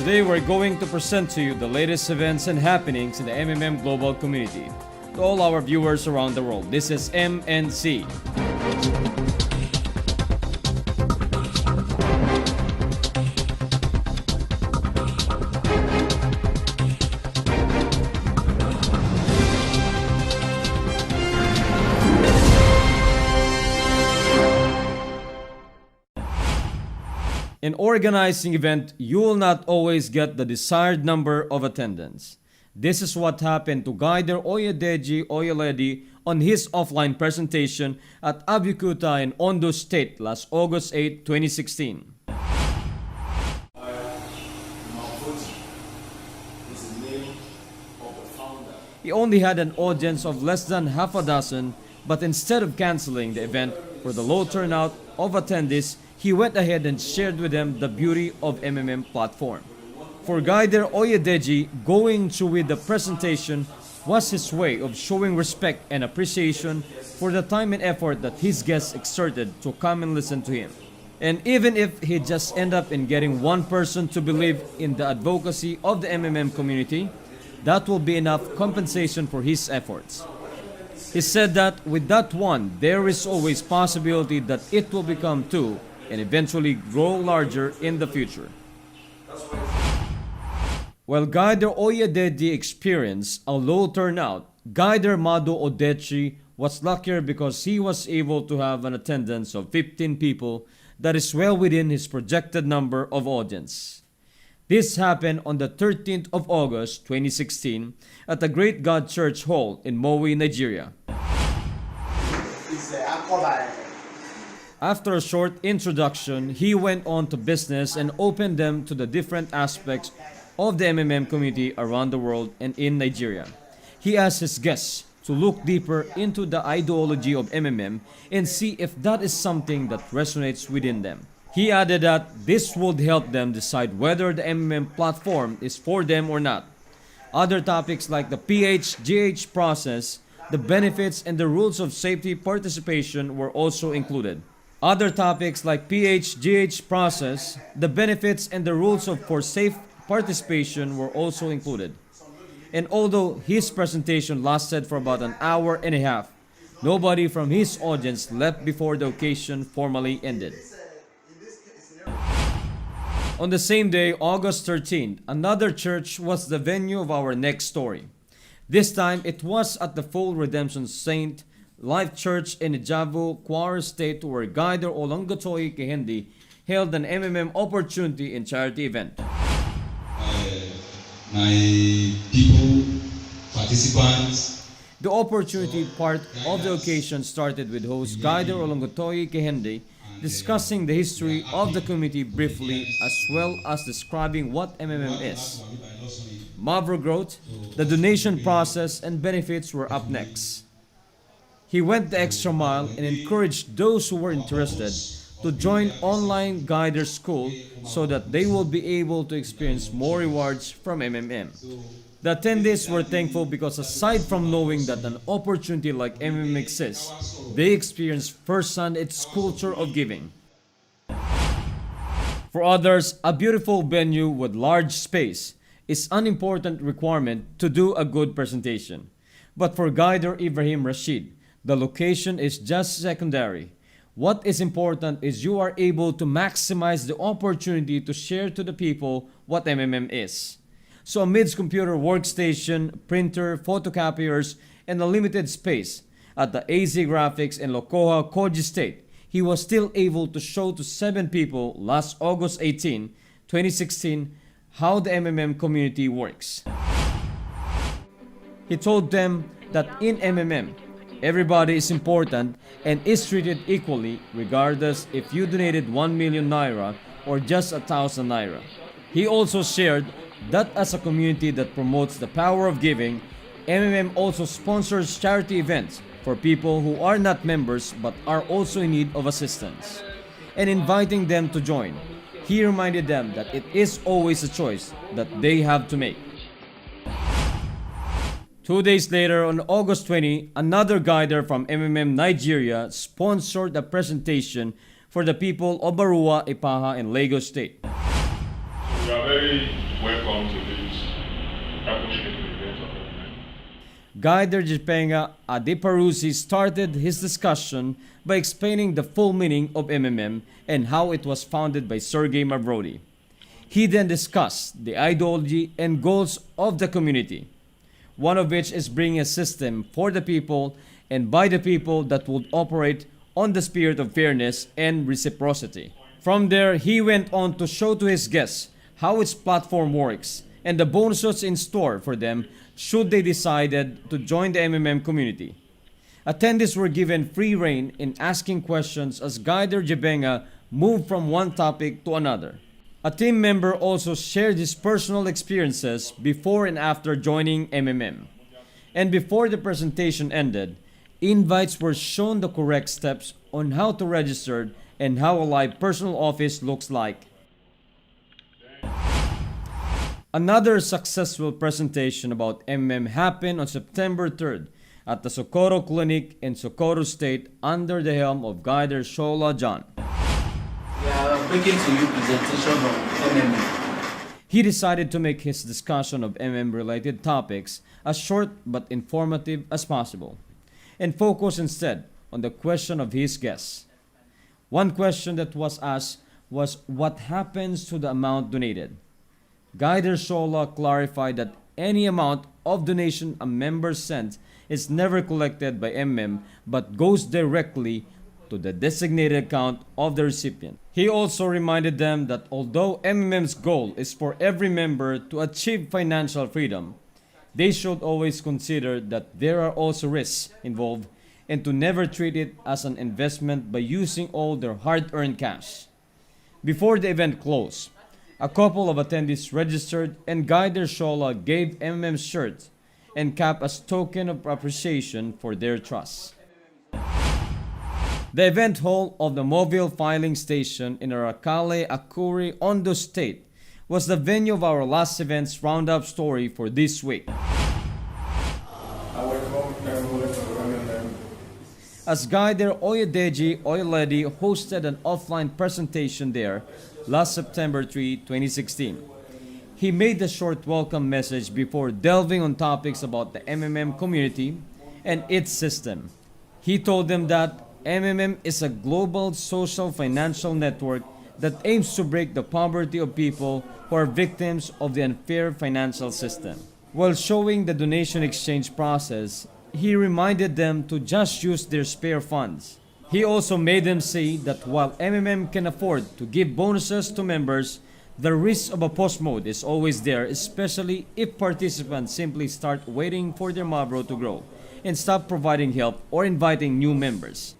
Today we're going to present to you the latest events and happenings in the MMM global community. To all our viewers around the world, this is MNC. In organizing event, you will not always get the desired number of attendance. This is what happened to Guider Oyedeji Oyeledi on his offline presentation at Abeokuta in Ondo State last August 8, 2016. He only had an audience of less than half a dozen, but instead of canceling the event for the low turnout of attendees, he went ahead and shared with them the beauty of MMM platform. For Guider Oyedeji, going through with the presentation was his way of showing respect and appreciation for the time and effort that his guests exerted to come and listen to him. And even if he just end up in getting one person to believe in the advocacy of the MMM community, that will be enough compensation for his efforts. He said that with that one, there is always possibility that it will become two and eventually grow larger in the future. While Guider Oyedeji experienced a low turnout, Guider Mado Odechi was luckier because he was able to have an attendance of 15 people that is well within his projected number of audience. This happened on the 13th of August 2016 at the Great God Church Hall in Mowe, Nigeria. After a short introduction, he went on to business and opened them to the different aspects of the MMM community around the world and in Nigeria. He asked his guests to look deeper into the ideology of MMM and see if that is something that resonates within them. He added that this would help them decide whether the MMM platform is for them or not. Other topics like the PH-GH process, the benefits and the rules of safety participation were also included. Other topics like PH-GH process, the benefits and the rules for safe participation were also included. And although his presentation lasted for about an hour and a half, nobody from his audience left before the occasion formally ended. On the same day, August 13th, another church was the venue of our next story. This time, it was at the Full Redemption Saint Life Church in Ijavu, Kwara State, where Guider Olongotoy Kehendi held an MMM opportunity and charity event. My people, participants. The opportunity part of the occasion started with host Guider Olongotoy Kehendi discussing the history of the community briefly as well as describing what MMM is. Mavro growth, the donation process and benefits were up next. He went the extra mile and encouraged those who were interested to join online Guider School so that they will be able to experience more rewards from MMM. The attendees were thankful because aside from knowing that an opportunity like MMM exists, they experienced firsthand its culture of giving. For others, a beautiful venue with large space is an important requirement to do a good presentation. But for Guider Ibrahim Rashid, the location is just secondary. What is important is you are able to maximize the opportunity to share to the people what MMM is. So amidst computer workstation, printer, photocopiers, and a limited space at the AZ Graphics in Lokoha, Koji State, he was still able to show to 7 people last August 18, 2016, how the MMM community works. He told them that in MMM, everybody is important and is treated equally regardless if you donated 1 million naira or just 1,000 naira. He also shared that as a community that promotes the power of giving, MMM also sponsors charity events for people who are not members but are also in need of assistance, and inviting them to join. He reminded them that it is always a choice that they have to make. 2 days later, on August 20, another guider from MMM Nigeria sponsored a presentation for the people of Barua, Ipaha, and Lagos State. We are very welcome to this appreciative event of MMM. Guider Jipenga Adeparusi started his discussion by explaining the full meaning of MMM and how it was founded by Sergey Mavro. He then discussed the ideology and goals of the community, one of which is bringing a system for the people and by the people that would operate on the spirit of fairness and reciprocity. From there, he went on to show to his guests how its platform works and the bonuses in store for them should they decided to join the MMM community. Attendees were given free rein in asking questions as Guider Jipenga moved from one topic to another. A team member also shared his personal experiences before and after joining MMM. And before the presentation ended, invites were shown the correct steps on how to register and how a live personal office looks like. Another successful presentation about MMM happened on September 3rd at the Socorro Clinic in Socorro State under the helm of Guider Shola John. We are bringing to you presentation on MMM. He decided to make his discussion of MM related topics as short but informative as possible and focus instead on the question of his guests. One question that was asked was what happens to the amount donated. Guider Shola clarified that any amount of donation a member sends is never collected by MM but goes directly to the designated account of the recipient. He also reminded them that although MMM's goal is for every member to achieve financial freedom, they should always consider that there are also risks involved and to never treat it as an investment by using all their hard-earned cash. Before the event closed, a couple of attendees registered and Guider Shola gave MMM shirts and cap as token of appreciation for their trust. The event hall of the mobile filing station in Aracale, Akuri, Ondo State was the venue of our last event's roundup story for this week. As Guider Oyedeji Oyeledi hosted an offline presentation there last September 3, 2016. He made a short welcome message before delving on topics about the MMM community and its system. He told them that MMM is a global social financial network that aims to break the poverty of people who are victims of the unfair financial system. While showing the donation exchange process, he reminded them to just use their spare funds. He also made them see that while MMM can afford to give bonuses to members, the risk of a post mode is always there, especially if participants simply start waiting for their Mavro to grow and stop providing help or inviting new members.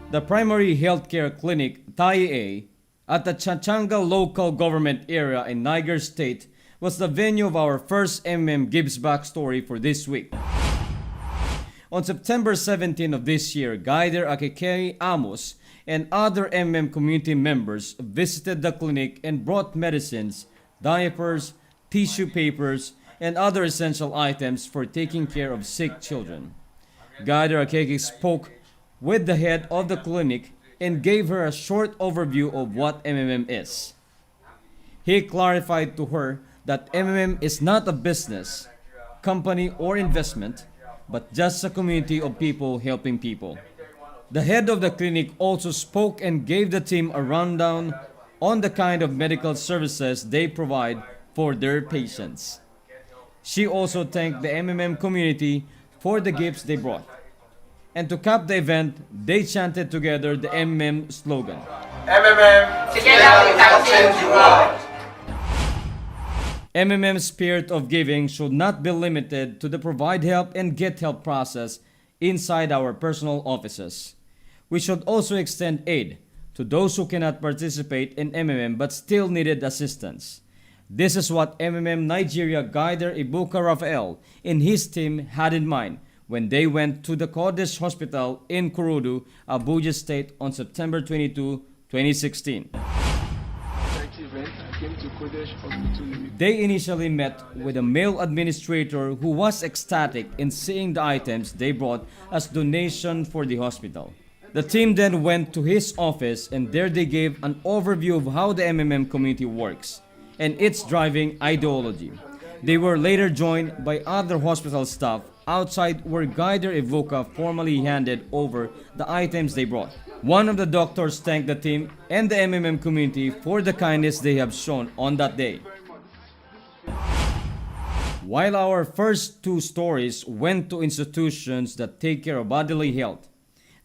The primary healthcare clinic, TAIA, at the Chachanga local government area in Niger State was the venue of our first MMM Gives Back story for this week. On September 17 of this year, Guider Akekei Amos and other MMM community members visited the clinic and brought medicines, diapers, tissue papers, and other essential items for taking care of sick children. Guider Akekei spoke with the head of the clinic and gave her a short overview of what MMM is. He clarified to her that MMM is not a business, company, or investment, but just a community of people helping people. The head of the clinic also spoke and gave the team a rundown on the kind of medical services they provide for their patients. She also thanked the MMM community for the gifts they brought. And to cap the event, they chanted together the MMM slogan. MMM, together we can change the world. MMM's spirit of giving should not be limited to the provide help and get help process inside our personal offices. We should also extend aid to those who cannot participate in MMM but still needed assistance. This is what MMM Nigeria Guider Ibuka Rafael and his team had in mind when they went to the Kodesh Hospital in Kurudu, Abuja State on September 22, 2016. They initially met with a male administrator who was ecstatic in seeing the items they brought as donation for the hospital. The team then went to his office and there they gave an overview of how the MMM community works and its driving ideology. They were later joined by other hospital staff outside where Guider Evoca formally handed over the items they brought. One of the doctors thanked the team and the MMM community for the kindness they have shown on that day. While our first two stories went to institutions that take care of bodily health,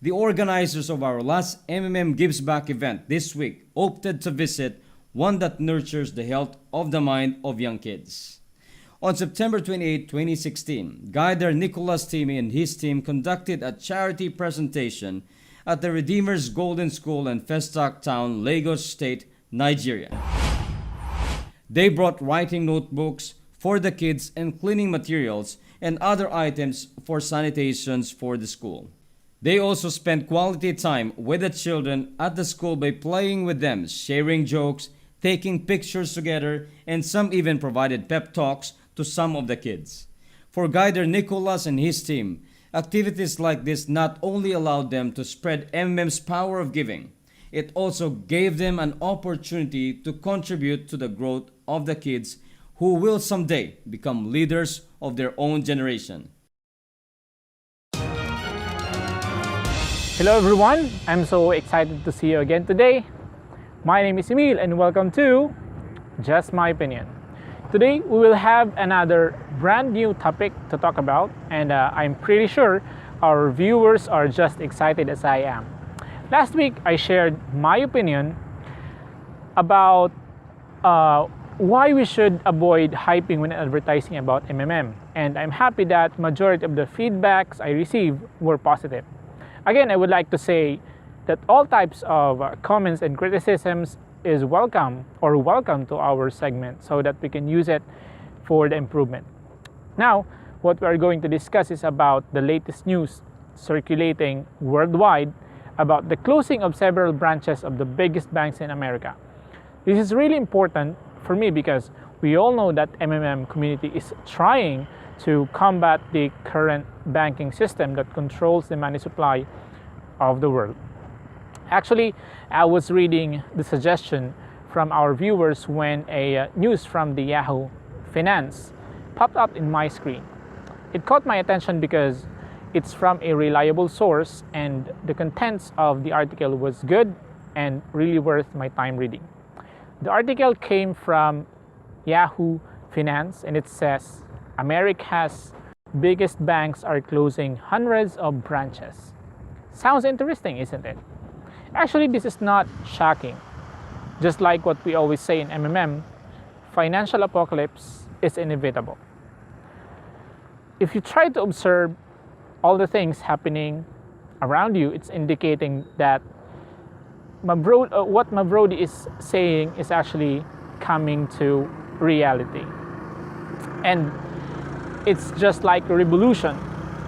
the organizers of our last MMM Gives Back event this week opted to visit one that nurtures the health of the mind of young kids. On September 28, 2016, Guider Nicholas Timmy and his team conducted a charity presentation at the Redeemer's Golden School in Festac Town, Lagos State, Nigeria. They brought writing notebooks for the kids and cleaning materials and other items for sanitations for the school. They also spent quality time with the children at the school by playing with them, sharing jokes, taking pictures together, and some even provided pep talks to some of the kids. For Guider Nicholas and his team, activities like this not only allowed them to spread MMM's power of giving, it also gave them an opportunity to contribute to the growth of the kids who will someday become leaders of their own generation. Hello everyone, I'm so excited to see you again today. My name is Emil and welcome to Just My Opinion. Today we will have another brand new topic to talk about, and I'm pretty sure our viewers are just excited as I am. Last week I shared my opinion about why we should avoid hyping when advertising about MMM, and I'm happy that majority of the feedbacks I received were positive. Again, I would like to say that all types of comments and criticisms is welcome to our segment so that we can use it for the improvement. Now, what we are going to discuss is about the latest news circulating worldwide about the closing of several branches of the biggest banks in America. This is really important for me because we all know that MMM community is trying to combat the current banking system that controls the money supply of the world. Actually, I was reading the suggestion from our viewers when a news from the Yahoo Finance popped up in my screen. It caught my attention because it's from a reliable source and the contents of the article was good and really worth my time reading. The article came from Yahoo Finance and it says, America's biggest banks are closing hundreds of branches. Sounds interesting, isn't it? Actually, this is not shocking. Just like what we always say in MMM, financial apocalypse is inevitable. If you try to observe all the things happening around you, it's indicating that what Mavro is saying is actually coming to reality. And it's just like a revolution,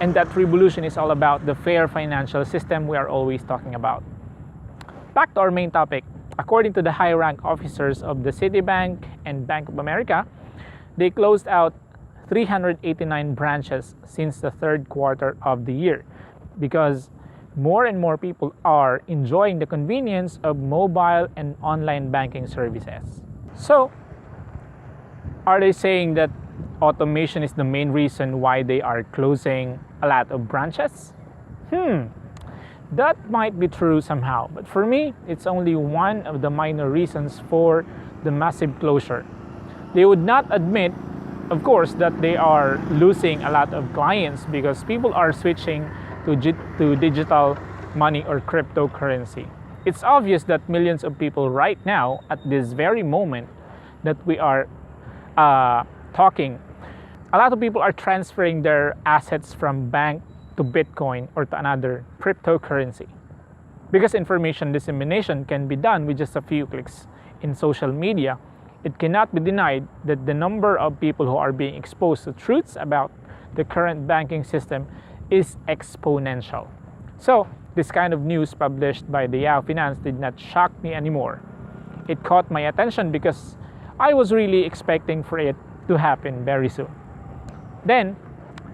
and that revolution is all about the fair financial system we are always talking about. Back to our main topic. According to the high-rank officers of the Citibank and Bank of America, they closed out 389 branches since the third quarter of the year because more and more people are enjoying the convenience of mobile and online banking services. So, are they saying that automation is the main reason why they are closing a lot of branches? That might be true somehow, but for me, it's only one of the minor reasons for the massive closure. They would not admit, of course, that they are losing a lot of clients because people are switching to digital money or cryptocurrency. It's obvious that millions of people right now, at this very moment that we are talking, a lot of people are transferring their assets from bank to Bitcoin or to another cryptocurrency. Because information dissemination can be done with just a few clicks in social media, it cannot be denied that the number of people who are being exposed to truths about the current banking system is exponential. So, this kind of news published by the Yahoo Finance did not shock me anymore. It caught my attention because I was really expecting for it to happen very soon. Then,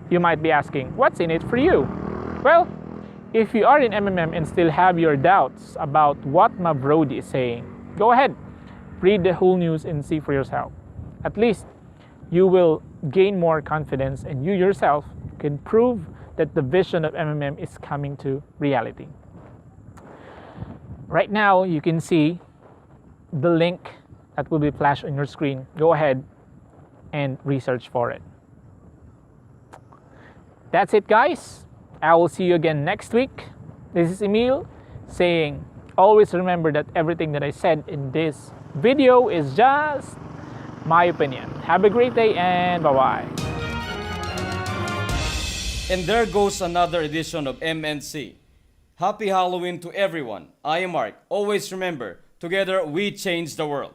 you might be asking, what's in it for you? Well, If you are in MMM and still have your doubts about what Mavro is saying, go ahead, read the whole news and see for yourself. At least you will gain more confidence and you yourself can prove that the vision of MMM is coming to reality. Right now, you can see the link that will be flashed on your screen. Go ahead and research for it. That's it, guys. I will see you again next week. This is Emil saying, always remember that everything that I said in this video is just my opinion. Have a great day and bye-bye. And there goes another edition of MNC. Happy Halloween to everyone. I am Mark. Always remember, together we change the world.